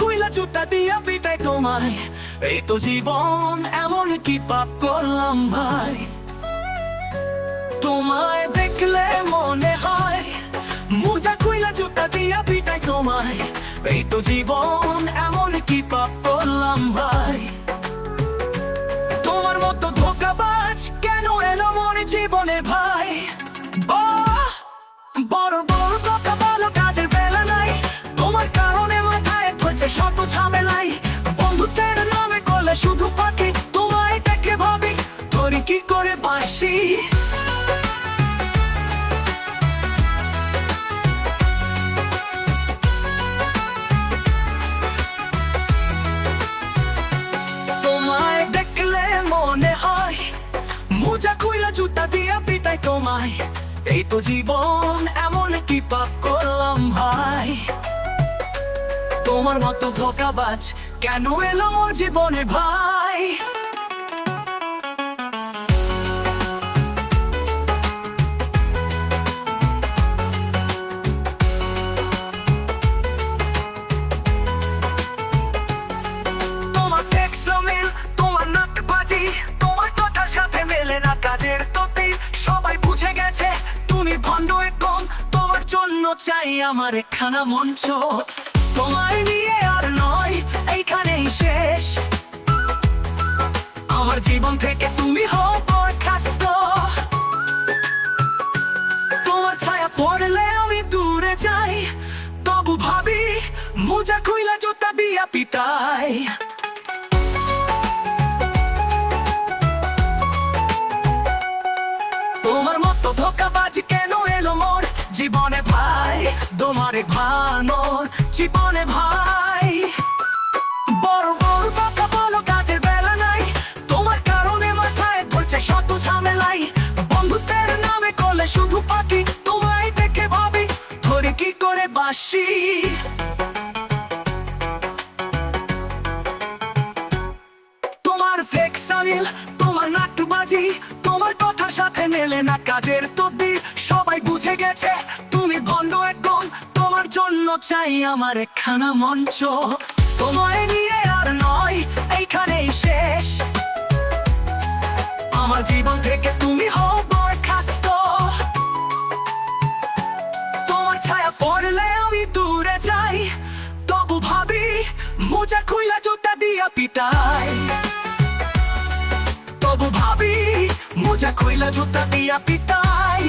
খুইলা জুতা দিয়া পিটাই তোমায়। এই তো জীবন, এমন কি পাপ করলাম ভাই। তোমায় দেখলে মনে হয় মোজা খুইলা জুতা দিয়া পিটাই তোমায়। এই তো জীবন, এমন কি পাপ করলাম ভাই। তোমার মতো ধোঁকাবাজ কেন এলো মনে জীবনে ভাই। বড় বড় কথা বলো, কাজের বেলা নাই। তোমার কারণে মাথায় ধরছে শত ঝামেলাই। বন্ধুত্বের নামে করলে শুধু পাখি। তোমায় দেখে ভাবি ধরি কি করে বাসি। তোমায় দেখলে মনে হয় মোজা খুইলা জুতা দিয়া পিটাই তোমায়। এই তো জীবন, এমন কি পাপ করলাম ভাই। তোমার মতো ধোঁকাবাজ কেন এলো মোর জীবনে ভাই। তোমার টেক্সমিল, তোমার নাটবাজি, তোমার কথার সাথে মেলে না কাজের ততি। সবাই বুঝে গেছে তুমি ভণ্ড একদম। তোমার জন্য চাই আমার একখানা মঞ্চ। তোমায় নিয়ে আর নয়, এইখানেই শেষ। আমার জীবন থেকে তুমি হও বরখাস্ত। তোমার ছায়া পড়লে আমি দূরে যাই। তবু ভাবি মোজা খুইলা জুতা দিয়া পিটাই। তোমার মতো ধোঁকাবাজ কেন এলো মোর জীবনে ভাই। তোমারে ভানোর জীবনে ভাই। বড় বড় কথা বলো, কাজের বেলা নাই। তোমার কারণে মাথায় ধরছে শত ঝামেলাই। বন্ধুত্বের নামে করলে শুধু পাখি। তোমায় দেখে ভাবি ধরে কি করে বাসি। তোমার ফ্লেক্সানিল, তোমার নাটবাজি, তোমার কথার সাথে মেলে না কাজের তদবির। সবাই বুঝে গেছে তুমি ভণ্ড একদম। তোমার জন্য চাই আমার একখানা মঞ্চ। তোমায় নিয়ে আর নয়, এইখানেই শেষ। আমার জীবন থেকে তুমি হও বরখাস্ত। তোমার ছায়া পড়লে আমি দূরে যাই। তবু ভাবি মোজা খুইলা জুতা দিয়া পিটাই। তবু ভাবি মোজা খুইলা জুতা দিয়া পিটাই।